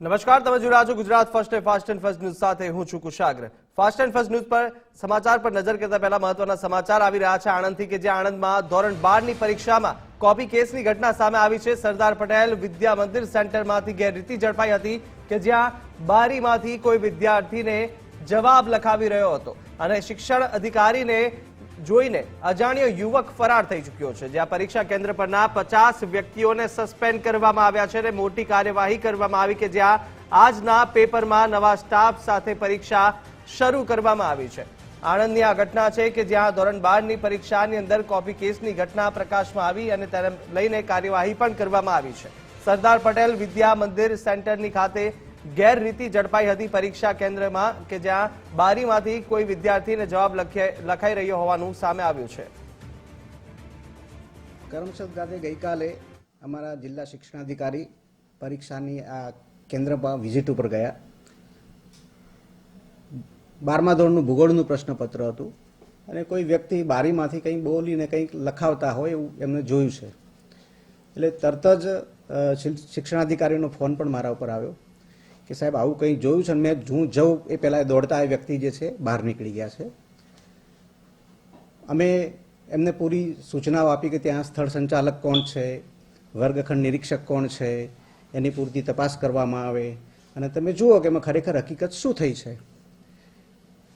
નમસ્કાર, તમે જોઈ રહ્યા છો Gujarat first fast and first news સાથે હું છું Kushagra. Fast and first news પર સમાચાર પર નજર કરતા પહેલા મહત્વના સમાચાર આવી રહ્યા છે આણંદથી કે જે આણંદમાં ધોરણ 12 ની પરીક્ષામાં કોપી કેસની ઘટના સામે આવી છે। સરદાર પટેલ વિદ્યા મંદિર સેન્ટરમાંથી ગેરરીતિ ઝડપાઈ હતી કે જ્યાં બારીમાંથી કોઈ વિદ્યાર્થીને જવાબ લખાવી રહ્યો હતો અને શિક્ષણ અધિકારીને જોઈને અજાણ્યો યુવક ફરાર થઈ ચૂક્યો છે। જ્યાં પરીક્ષા કેન્દ્ર પરના 50 વ્યક્તિઓને સસ્પેન્ડ કરવામાં આવ્યા છે અને મોટી કાર્યવાહી કરવામાં આવી કે જ્યાં આજના પેપરમાં નવા સ્ટાફ સાથે પરીક્ષા શરૂ કરવામાં આવી છે। આણંદની આ ઘટના છે કે જ્યાં ધોરણ 12 ની પરીક્ષાની અંદર કોપી કેસની ઘટના પ્રકાશમાં આવી અને તેને લઈને કાર્યવાહી પણ કરવામાં આવી છે। સરદાર પટેલ વિદ્યા મંદિર સેન્ટરની ખાતે ગેરરીતિ ઝડપાઈ હતી પરીક્ષા કેન્દ્રમાં કે જ્યાં બારીમાંથી કોઈ વિદ્યાર્થીને જવાબ લખાઈ રહ્યો હોવાનું સામે આવ્યું છે। કરમસદ ખાતે ગઈકાલે અમારા જિલ્લા શિક્ષણાધિકારી પરીક્ષાની આ કેન્દ્ર પર વિઝિટ ઉપર ગયા। 12મા ધોરણનું ભૂગોળનું પ્રશ્નપત્ર હતું અને કોઈ વ્યક્તિ બારીમાંથી કંઈ બોલીને કંઈક લખાવતા હોય એવું એમને જોયું છે। એટલે તરત જ શિક્ષણાધિકારીનો ફોન પણ મારા ઉપર આવ્યો કે સાહેબ આવું કંઈ જોયું છે અને મેં હું જઉં એ પહેલાં દોડતા એ વ્યક્તિ જે છે બહાર નીકળી ગયા છે। અમે એમને પૂરી સૂચનાઓ આપી કે ત્યાં સ્થળ સંચાલક કોણ છે, વર્ગખંડ નિરીક્ષક કોણ છે, એની પૂરતી તપાસ કરવામાં આવે અને તમે જુઓ કે એમાં ખરેખર હકીકત શું થઈ છે।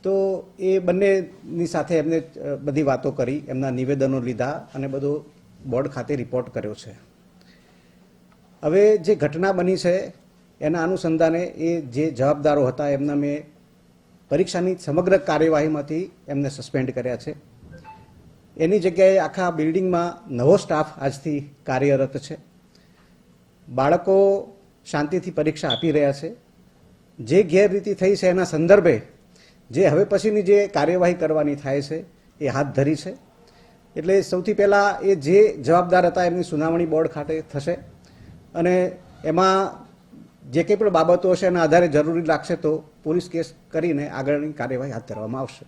તો એ બંનેની સાથે એમને બધી વાતો કરી, એમના નિવેદનો લીધા અને બધો બોર્ડ ખાતે રિપોર્ટ કર્યો છે। હવે જે ઘટના બની છે એના અનુસંધાને એ જે જવાબદારો હતા એમના મેં પરીક્ષાની સમગ્ર કાર્યવાહીમાંથી એમને સસ્પેન્ડ કર્યા છે। એની જગ્યાએ આખા બિલ્ડિંગમાં નવો સ્ટાફ આજથી કાર્યરત છે। બાળકો શાંતિથી પરીક્ષા આપી રહ્યા છે। જે ગેરરીતિ થઈ છે એના સંદર્ભે જે હવે પછીની જે કાર્યવાહી કરવાની થાય છે એ હાથ ધરી છે। એટલે સૌથી પહેલાં એ જે જવાબદાર હતા એમની સુનાવણી બોર્ડ ખાતે થશે અને એમાં જે કંઈ પણ બાબતો હશે એના આધારે જરૂરી લાગશે તો પોલીસ કેસ કરીને આગળની કાર્યવાહી હાથ ધરવામાં આવશે।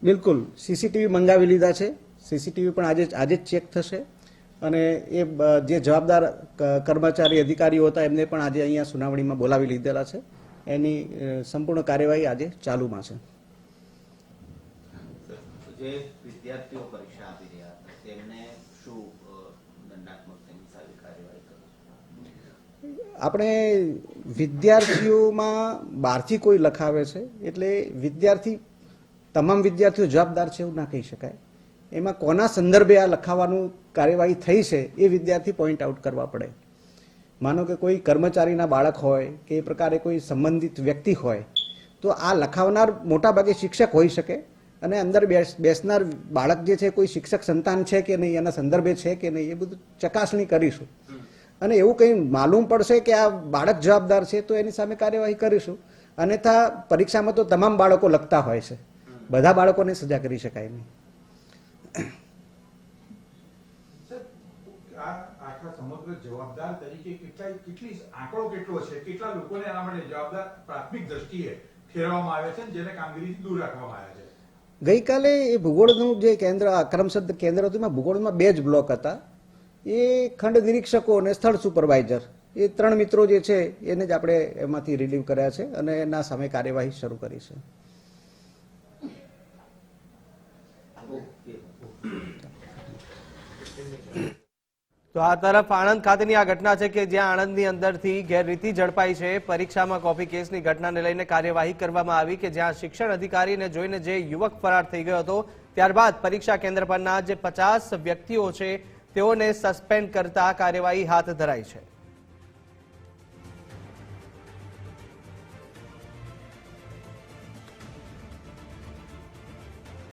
બિલકુલ, સીસીટીવી મંગાવી લીધા છે। સીસીટીવી પણ આજે જ ચેક થશે અને એ જે જવાબદાર કર્મચારી અધિકારીઓ હતા એમને પણ આજે અહીંયા સુનાવણીમાં બોલાવી લીધેલા છે। એની સંપૂર્ણ કાર્યવાહી આજે ચાલુમાં છે। જે વિદ્યાર્થીઓ પરીક્ષા આપી રહ્યા હતા તેમને શું દંડાત્મક તેની સારી કાર્યવાહી કરવી? આપણે વિદ્યાર્થીઓમાં બહારથી કોઈ લખાવે છે એટલે વિદ્યાર્થી તમામ વિદ્યાર્થીઓ જવાબદાર છે એવું ના કહી શકાય। એમાં કોના સંદર્ભે આ લખાવાનું કાર્યવાહી થઈ છે એ વિદ્યાર્થી પોઈન્ટ આઉટ કરવા પડે। માનો કે કોઈ કર્મચારીના બાળક હોય કે એ પ્રકારે કોઈ સંબંધિત વ્યક્તિ હોય તો આ લખાવનાર મોટાભાગે શિક્ષક હોઈ શકે અને અંદર બેસનાર બાળક જે છે કોઈ શિક્ષક સંતાન છે કે નહીં, એના સંદર્ભે છે કે નહીં, એ બધું ચકાસણી કરીશું અને એવું કંઈ માલુમ પડશે કે આ બાળક જવાબદાર છે તો એની સામે કાર્યવાહી કરીશું। અન્યથા પરીક્ષામાં તો તમામ બાળકો લખતા હોય છે, બધા બાળકોને સજા કરી શકાય નહીં। સમગ્ર જવાબદાર તરીકે કેટલી આંકડો કેટલો છે, કેટલા લોકોને આના માટે જવાબદાર પ્રાથમિક દ્રષ્ટિએ ઠેરવવામાં આવ્યા છે જેને કામગીરીથી દૂર રાખવામાં આવ્યા છે? ગઈકાલે એ ભૂગોળનું જે કેન્દ્ર કરમસદ કેન્દ્ર હતું એમાં ભૂગોળમાં 2 જ બ્લોક હતા। એ ખંડ નિરીક્ષકો અને સ્થળ સુપરવાઇઝર એ 3 મિત્રો જે છે એને જ આપણે એમાંથી રિલીવ કર્યા છે અને એના સામે કાર્યવાહી શરૂ કરી છે। તો આ તરફ આણંદ ખાતેની આ ઘટના છે કે જ્યાં આણંદની અંદરથી ગેરરીતિ ઝડપાઈ છે। પરીક્ષામાં કોપી કેસની ઘટનાને લઈને કાર્યવાહી કરવામાં આવી કે જ્યાં શિક્ષણ અધિકારીને જોઈને જે યુવક ફરાર થઈ ગયો હતો ત્યારબાદ પરીક્ષા કેન્દ્ર પરના જે 50 વ્યક્તિઓ છે તેઓને સસ્પેન્ડ કરતા કાર્યવાહી હાથ ધરાઈ છે।